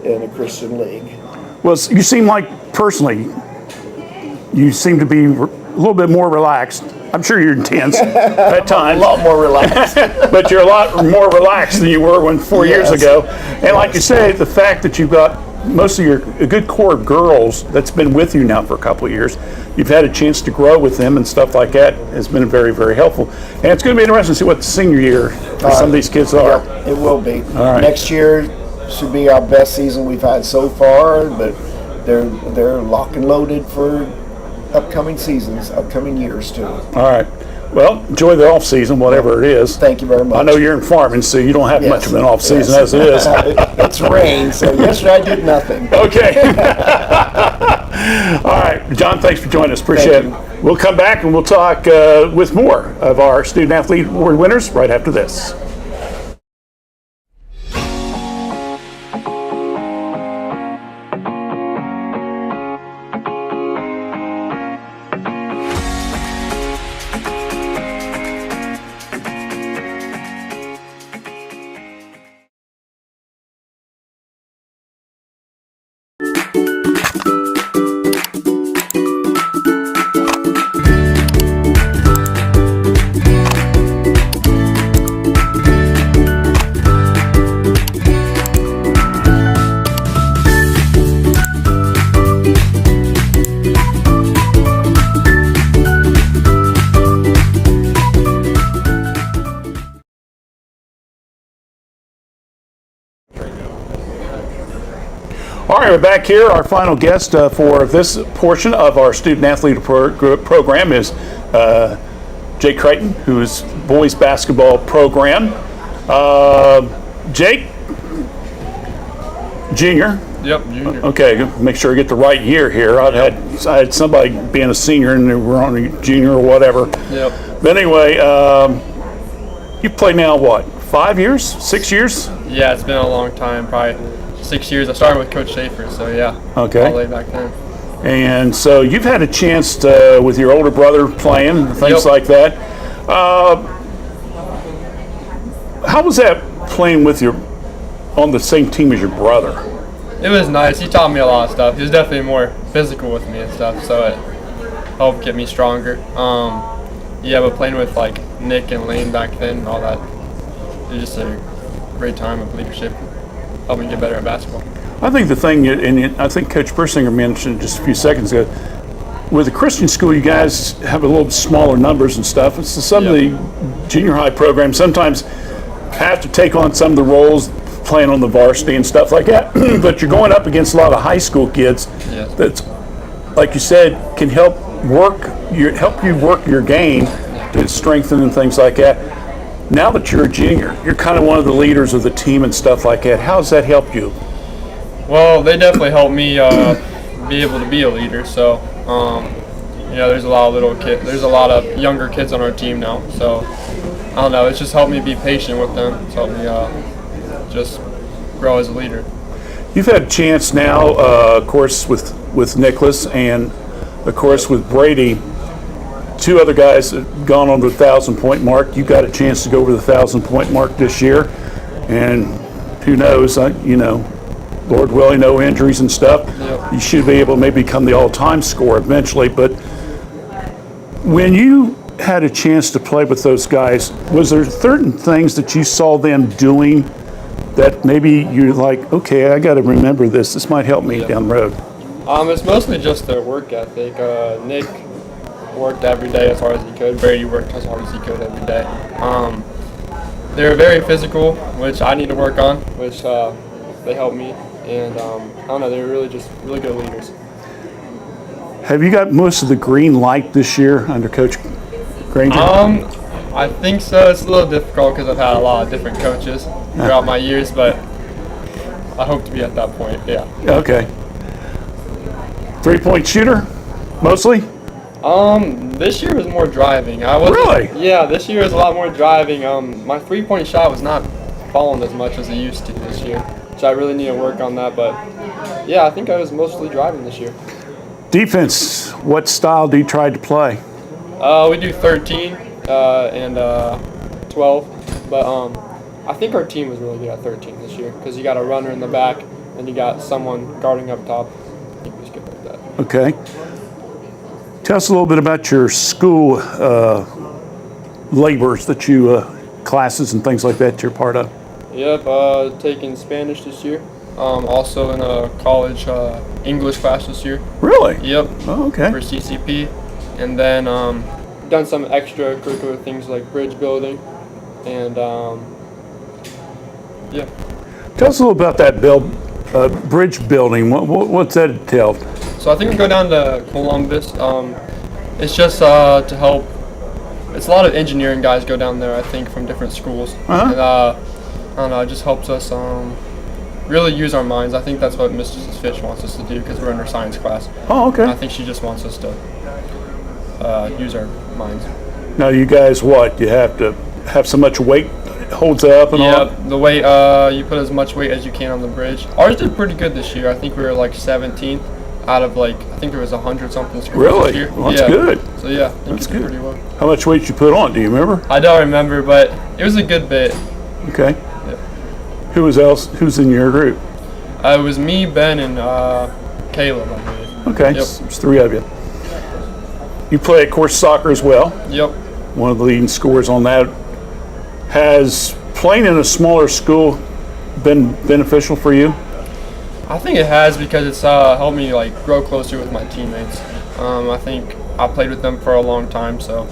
in a Christian league. Well, you seem like, personally, you seem to be a little bit more relaxed. I'm sure you're intense at times. A lot more relaxed. But you're a lot more relaxed than you were 4 years Yes. ago. And like you say, the fact that you've got most of a good core of girls that's been with you now for a couple of years, you've had a chance to grow with them and stuff like that has been very, very helpful. And it's going to be interesting to see what the senior year for some of these kids are. Yeah, it will be. All right. Next year should be our best season we've had so far, but they're lock and loaded for upcoming seasons, upcoming years too. All right. Well, enjoy the off season, whatever it is. Thank you very much. I know you're in farming, so you don't have much of an off season as it is. It's rain, so yesterday I did nothing. Okay. All right, John, thanks for joining us. Appreciate it. We'll come back and we'll talk with more of our Student Athlete Award winners right after this. All right, we're back here. Our final guest for this portion of our student athlete program is Jake Creighton, who is boys basketball program. Jake, junior. Yep, junior. Okay, make sure I get the right year here. I had somebody being a senior and they were on a junior or whatever. Yep. But anyway, you played now what? 5 years? 6 years? Yeah, it's been a long time, probably 6 years. I started with Coach Schaefer, so yeah. Okay. All the way back then. And so you've had a chance to, with your older brother playing, things Yep. like that. How was that playing with on the same team as your brother? It was nice. He taught me a lot of stuff. He was definitely more physical with me and stuff, so it helped get me stronger. Yeah, but playing with like Nick and Lane back then and all that, it was just a great time of leadership. Helped me get better at basketball. I think the thing, and I think Coach Persinger mentioned just a few seconds ago, with the Christian school, you guys have a little smaller numbers and stuff. And so some of the junior high programs sometimes have to take on some of the roles, playing on the varsity and stuff like that. But you're going up against a lot of high school kids that's, like you said, can help you work your game to strengthen and things like that. Now that you're a junior, you're kind of one of the leaders of the team and stuff like that. How has that helped you? Well, they definitely helped me be able to be a leader. So, there's a lot of little kids. There's a lot of younger kids on our team now. So, I don't know. It's just helped me be patient with them. It's helped me just grow as a leader. You've had a chance now, of course, with Nicholas and, of course, with Brady. Two other guys have gone on the 1,000-point mark. You got a chance to go over the 1,000-point mark this year. And who knows, Lord willing, no injuries and stuff. You should be able to maybe become the all-time scorer eventually. But when you had a chance to play with those guys, was there certain things that you saw them doing that maybe you're like, okay, I got to remember this. This might help me down the road? It's mostly just their work ethic. Nick worked every day as hard as he could. Brady worked as hard as he could every day. They're very physical, which I need to work on, which they helped me. And I don't know, they're really good leaders. Have you got most of the green light this year under Coach Granger? I think so. It's a little difficult because I've had a lot of different coaches throughout my years, but I hope to be at that point, yeah. Okay. 3-point shooter, mostly? This year was more driving. Really? Yeah, this year was a lot more driving. My 3-point shot was not falling as much as it used to this year, so I really need to work on that. But yeah, I think I was mostly driving this year. Defense, what style do you try to play? We do 13 and 12, but I think our team was really good at 13 this year because you got a runner in the back and you got someone guarding up top. I think we was good like that. Okay. Tell us a little bit about your school labors that you, classes and things like that you're part of. Yep, taking Spanish this year. Also in a college English class this year. Really? Yep. Oh, okay. For CCP. And then done some extracurricular things like bridge building. And yeah. Tell us a little about that bridge building. What's that entailed? So I think we go down to Columbus. It's just to help. It's a lot of engineering guys go down there, I think, from different schools. And I don't know, it just helps us really use our minds. I think that's what Mrs. Fitch wants us to do because we're in her science class. Oh, okay. And I think she just wants us to use our minds. Now, you guys, what? You have to have so much weight holds up and all? Yeah, the weight, you put as much weight as you can on the bridge. Ours did pretty good this year. I think we were like 17th out of I think there was 100-something schools really? This year. Well, that's good. So yeah, I think that's we did good. pretty well. How much weight you put on? Do you remember? I don't remember, but it was a good bit. Okay. Yeah. Who's in your group? It was me, Ben, and Caleb, I believe. Okay, Yep. There's three of you. You play, of course, soccer as well. Yep. One of the leading scorers on that. Has playing in a smaller school been beneficial for you? I think it has because it's helped me grow closer with my teammates. I think I played with them for a long time, so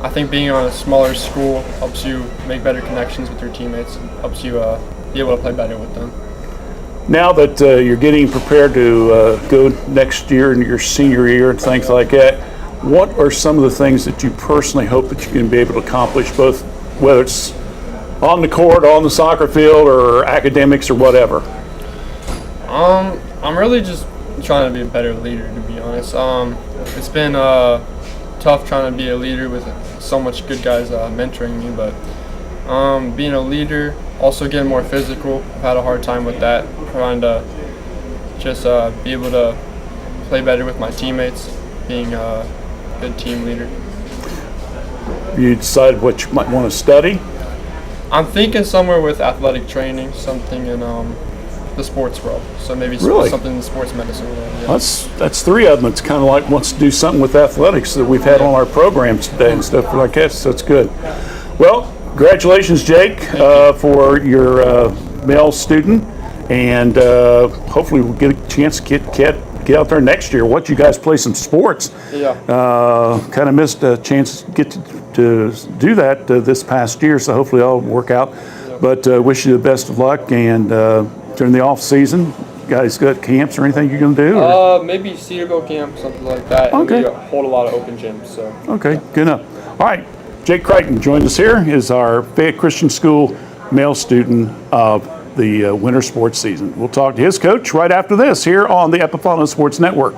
I think being on a smaller school helps you make better connections with your teammates, helps you be able to play better with them. Now that you're getting prepared to go next year in your senior year and things like that, what are some of the things that you personally hope that you can be able to accomplish, both whether it's on the court, on the soccer field, or academics or whatever? I'm really just trying to be a better leader, to be honest. It's been tough trying to be a leader with so much good guys mentoring me, but being a leader, also getting more physical. I've had a hard time with that, trying to just be able to play better with my teammates, being a good team leader. You decide what you might want to study? I'm thinking somewhere with athletic training, something in the sports world. So maybe something in sports medicine world. Yeah. That's three of them. It's kind of like wants to do something with athletics that we've had on our programs today and stuff like that. So that's good. Well, congratulations, Jake, for your male student, and hopefully we'll get a chance to get Kat get out there next year. Watch you guys play some sports. Yeah. Kind of missed a chance to get to do that this past year, so hopefully it'll work out. But wish you the best of luck, and during the off season, guys got camps or anything you're going to do? Or? Maybe Cedarville camp, something like that. Okay. And we hold a lot of open gyms, so. Okay, good enough. All right, Jake Crichton joined us here, is our Fayette Christian School male student of the winter sports season. We'll talk to his coach right after this here on the Epifano Sports Network.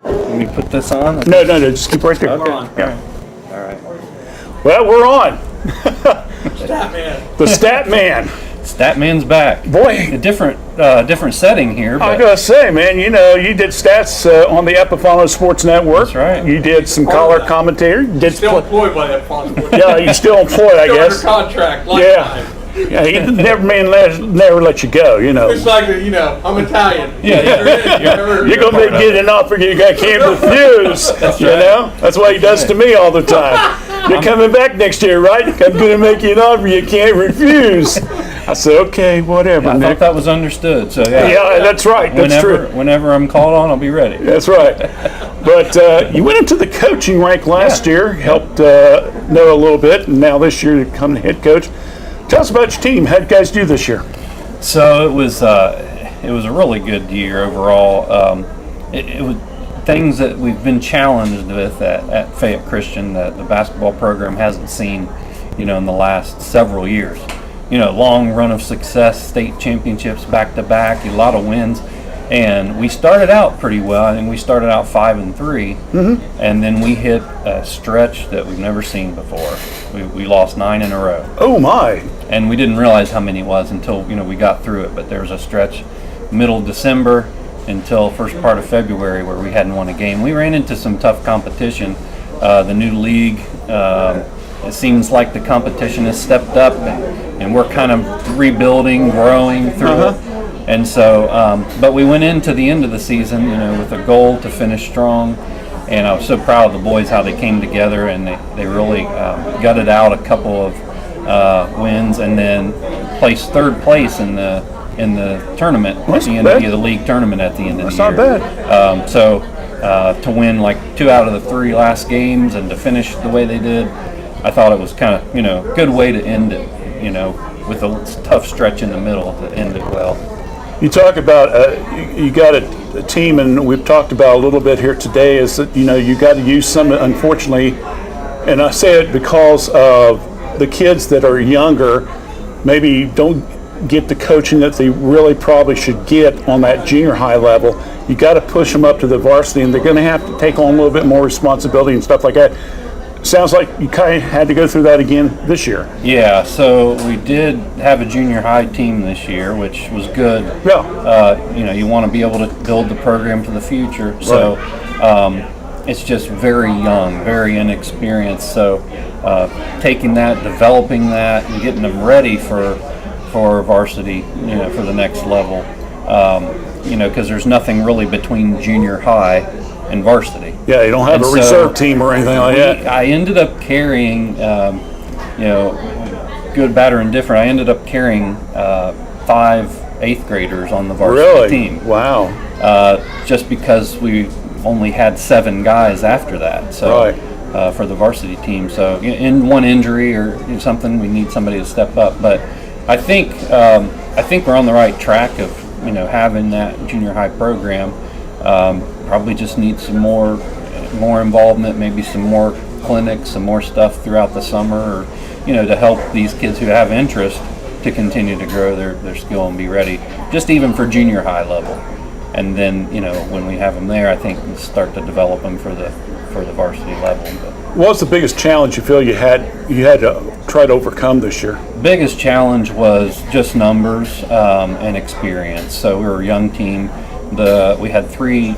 Let me put this on. No, just keep right there. Okay. Yeah. All right. Well, we're on. Stat man. The Stat Man. Statman's back. Boy. A different setting here. I But gotta say, man, you did stats on the Epifano Sports Network. That's right. You did some color commentator. Did Still employed by that Fox Sports. yeah, you're still employed, I Still under guess. contract. Yeah. Lifetime. Yeah, he never let you go. It's like, I'm Italian. Yeah. You're gonna get an offer you can't refuse. That's what he does to me all the time. You're coming back next year, right? I'm gonna make you an offer you can't refuse. I said, okay, whatever, I Nick. thought that was understood. So yeah. Yeah, that's right. That's true. Whenever I'm called on, I'll be ready. That's right. But you went into the coaching rank last year, helped know a little bit, and now this year you become the head coach. Tell us about your team. How'd you guys do this year? So it was a really good year overall. It was things that we've been challenged with at Fayette Christian that the basketball program hasn't seen, in the last several years. Long run of success, state championships back to back, a lot of wins, and we started out pretty well. I think we started out 5-3, and then we hit a stretch that we've never seen before. We lost 9 in a row. Oh my! And we didn't realize how many it was until we got through it. But there was a stretch middle of December until first part of February where we hadn't won a game. We ran into some tough competition. The new league, it seems like the competition has stepped up, and we're kind of rebuilding, growing through it. And so, but we went into the end of the season, with a goal to finish strong. And I was so proud of the boys, how they came together, and they really gutted out a couple of wins, and then placed third place in the tournament at the end of the league tournament at the end of the year. That's not bad. To win like 2 out of the 3 last games and to finish the way they did, I thought it was kind of good way to end it. With a tough stretch in the middle to end it well. You talk about you got a team, and we've talked about a little bit here today. Is that you got to use some, unfortunately, and I say it because of the kids that are younger, maybe don't get the coaching that they really probably should get on that junior high level. You got to push them up to the varsity, and they're going to have to take on a little bit more responsibility and stuff like that. Sounds like you kind of had to go through that again this year. Yeah, so we did have a junior high team this year, which was good. Yeah. You want to be able to build the program for the future. So it's just very young, very inexperienced. So taking that, developing that, and getting them ready for varsity, for the next level. Because there's nothing really between junior high and varsity. Yeah, you don't have a reserve team or anything like that. I ended up carrying, good, bad, or indifferent. I ended up carrying 5 8th graders on the varsity team. Wow. Just because we only had 7 guys after that. So for the varsity team. So in one injury or something, we need somebody to step up. But I think we're on the right track of having that junior high program. Probably just need some more involvement, maybe some more clinics, some more stuff throughout the summer, or to help these kids who have interest to continue to grow their skill and be ready, just even for junior high level. And then, when we have them there, I think we start to develop them for the varsity level. But What's the biggest challenge you feel you had to try to overcome this year? biggest challenge was just numbers and experience. So we were a young team. We had three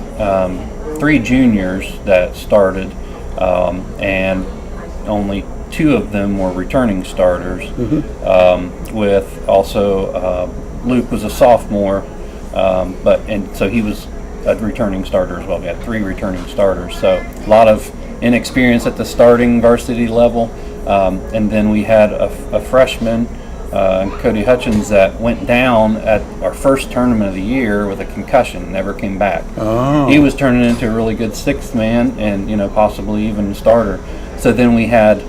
juniors that started, and only 2 of them were returning starters. With also Luke was a sophomore, so he was a returning starter as well. We had 3 returning starters, so a lot of inexperience at the starting varsity level. And then we had a freshman, Cody Hutchins, that went down at our first tournament of the year with a concussion, never came back. He was turning into a really good 6th man and possibly even starter. So then we had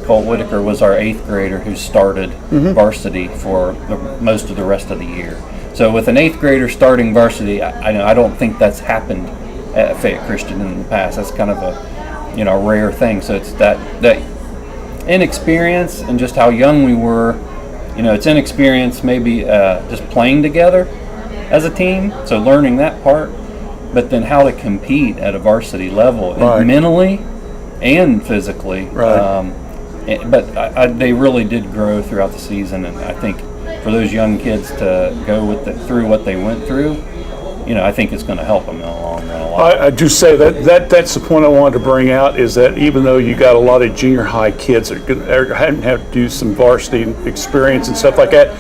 Colt Whitaker was our 8th grader who started varsity for most of the rest of the year. So with an 8th grader starting varsity, I don't think that's happened at Fayette Christian in the past. That's kind of a rare thing. So it's that inexperience and just how young we were. It's inexperience maybe just playing together as a team, so learning that part, but then how to compete at a varsity level, Right. mentally and physically. Right. But they really did grow throughout the season, and I think for those young kids to go through what they went through, I think it's going to help them in the long run a lot. I do say that's the point I wanted to bring out, is that even though you got a lot of junior high kids that hadn't had to do some varsity experience and stuff like that,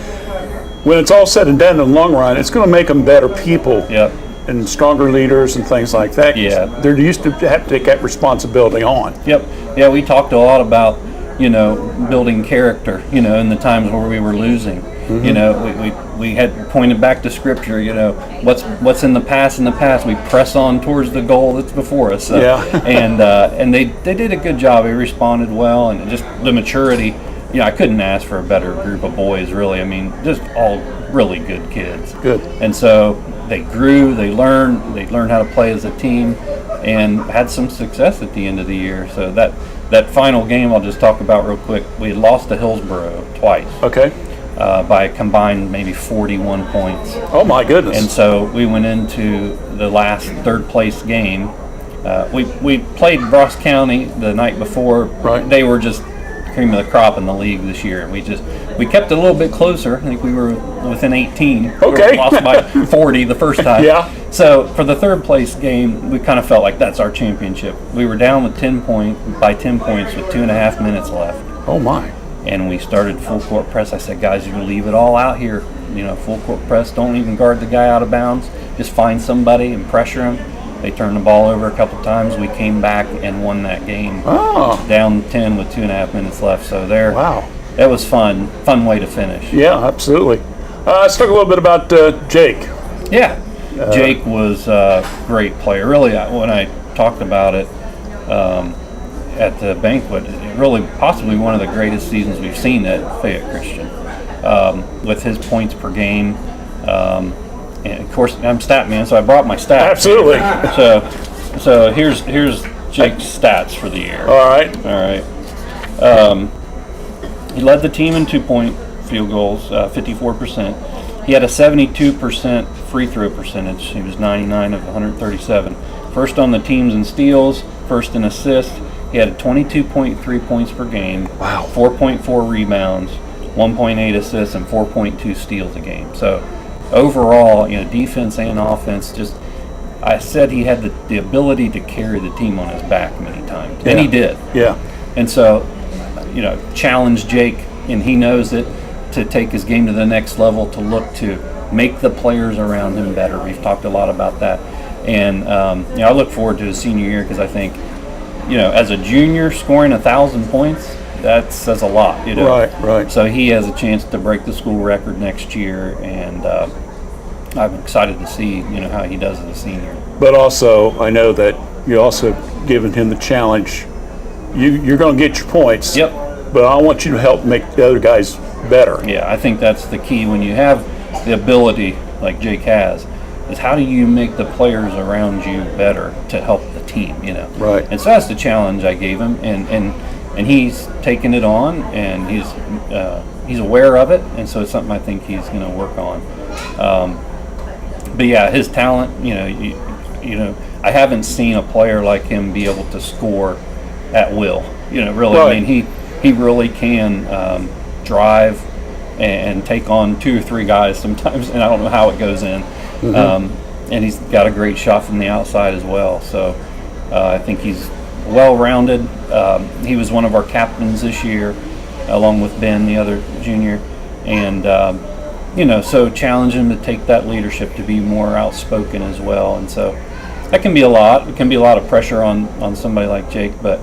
when it's all said and done in the long run, it's going to make them better people. Yep. And stronger leaders and things like that. Yeah. They're used to have to take that responsibility on. Yep. Yeah, we talked a lot about, building character, in the times where we were losing. We had pointed back to scripture, what's in the past. We press on towards the goal that's before us. Yeah. And they did a good job. They responded well, and just the maturity. I couldn't ask for a better group of boys, really. I mean, just all really good kids. Good. And so they grew, they learned how to play as a team, and had some success at the end of the year. So that final game I'll just talk about real quick. We had lost to Hillsboro twice. Okay. By a combined maybe 41 points. Oh my goodness. And so we went into the last 3rd place game. We played Ross County the night before. Right. They were just cream of the crop in the league this year, and we kept it a little bit closer. I think we were within 18. Okay. We lost by 40 the first time. Yeah. So for the 3rd place game, we kind of felt like that's our championship. We were down with 10 points with 2.5 minutes left. Oh my. And we started full court press. I said, guys, you can leave it all out here. Full court press. Don't even guard the guy out of bounds. Just find somebody and pressure him. They turned the ball over a couple times. We came back and won that game. Oh. Down 10 with 2.5 minutes left. So Wow. That was fun. Fun way to finish. Yeah, absolutely. Let's talk a little bit about Jake. Yeah. Jake was a great player. Really, when I talked about it at the banquet, really possibly one of the greatest seasons we've seen at Fayette Christian, with his points per game. And of course, I'm stat man, so I brought my stats. Absolutely. So here's Jake's stats for the year. All right. He led the team in 2-point field goals, 54%. He had a 72% free throw percentage. He was 99 of 137. First on the teams in steals, first in assists. He had 22.3 points per game. Wow. 4.4 rebounds, 1.8 assists, and 4.2 steals a game. So overall, defense and offense, I said he had the ability to carry the team on his back many times. And he did. Yeah. And so, challenge Jake, and he knows it, to take his game to the next level, to look to make the players around him better. We've talked a lot about that. And, I look forward to his senior year, because I think, as a junior scoring 1,000 points, that says a lot, Right. So he has a chance to break the school record next year, and I'm excited to see, how he does as a senior. But also, I know that you also given him the challenge. You're going to get your points. Yep. But I want you to help make the other guys better. Yeah, I think that's the key. When you have the ability like Jake has, is how do you make the players around you better to help the team, Right. And so that's the challenge I gave him, and he's taken it on, and he's he's aware of it, and so it's something I think he's going to work on. But yeah, his talent, you know, I haven't seen a player like him be able to score at will. Really, Right. I mean, he really can drive and take on 2 or 3 guys sometimes, and I don't know how it goes in. And he's got a great shot from the outside as well. So I think he's well-rounded. He was one of our captains this year, along with Ben, the other junior, and so challenge him to take that leadership, to be more outspoken as well. And so that can be a lot. It can be a lot of pressure on somebody like Jake, but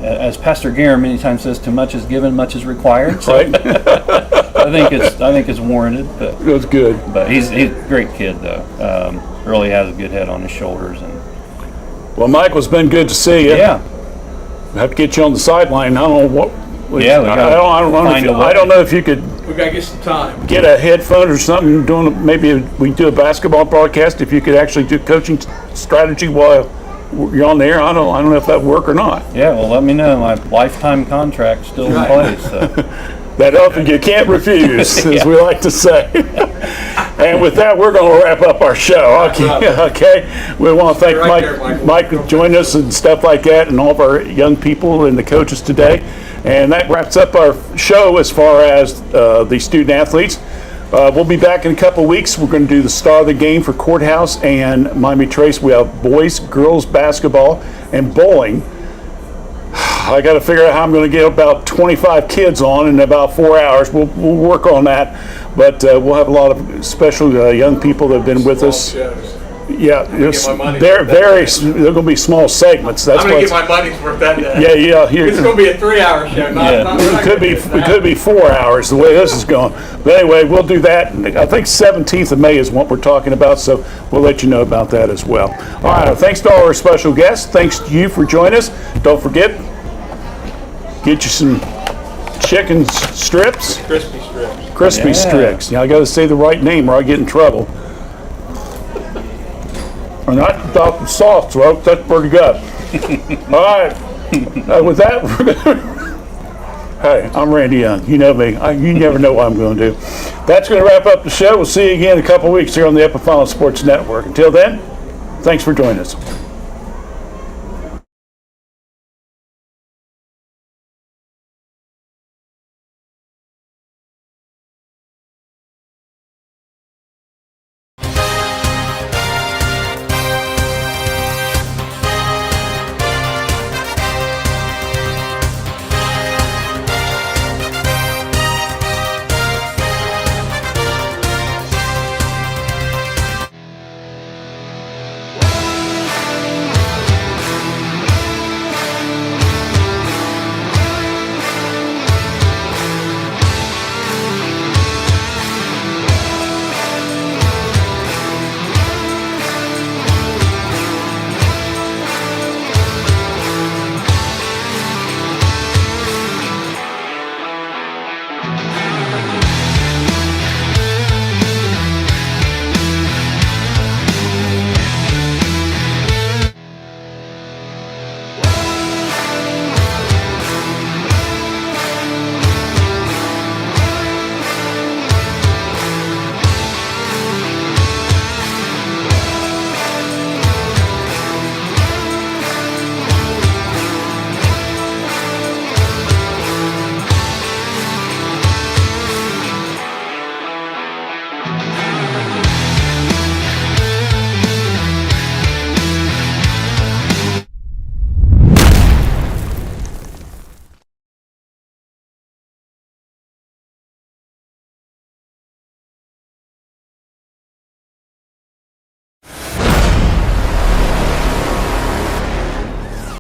as Pastor Guerin many times says, too much is given, much is required. So Right. I think it's warranted. But It was good. But he's a great kid, though. Really has a good head on his shoulders. And Well, Michael, it's been good to see you. yeah, I have to get you on the sideline. I don't know what. Yeah, we gotta I don't know if you could We got to get some time. get a headphone or something. Maybe we do a basketball broadcast. If you could actually do coaching strategy while you're on the air, I don't know if that would work or not. yeah. Well, let me know. My lifetime contract's still in place. So. That often you can't refuse, as we like to say. And with that, we're going to wrap up our show. Okay. We want to thank Right there, Mike for joining us and stuff like that, and all of our young people and the coaches today. And that wraps up our show as far as the student athletes. We'll be back in a couple weeks. We're going to do the star of the game for Courthouse and Miami Trace. We have boys, girls basketball, and bowling. I got to figure out how I'm going to get about 25 kids on in about 4 hours. We'll work on that, but we'll have a lot of special young people that have been with us. Yeah, they're going to be small segments. That's I'm going to get my money's worth that day. Yeah. It's going to be a 3-hour show. It could be 4 hours the way this is going. But anyway, we'll do that. I think 17th of May is what we're talking about, so we'll let you know about that as well. All right, thanks to all our special guests. Thanks to you for joining us. Don't forget, get you some chicken strips. Crispy strips. Crispy strips. I got to say the right name or I get in trouble. Or not without sauce, folks. That's pretty good. All right. With that, hey, I'm Randy Young. You know me. You never know what I'm going to do. That's going to wrap up the show. We'll see you again in a couple weeks here on the Epifano Sports Network. Until then, thanks for joining us.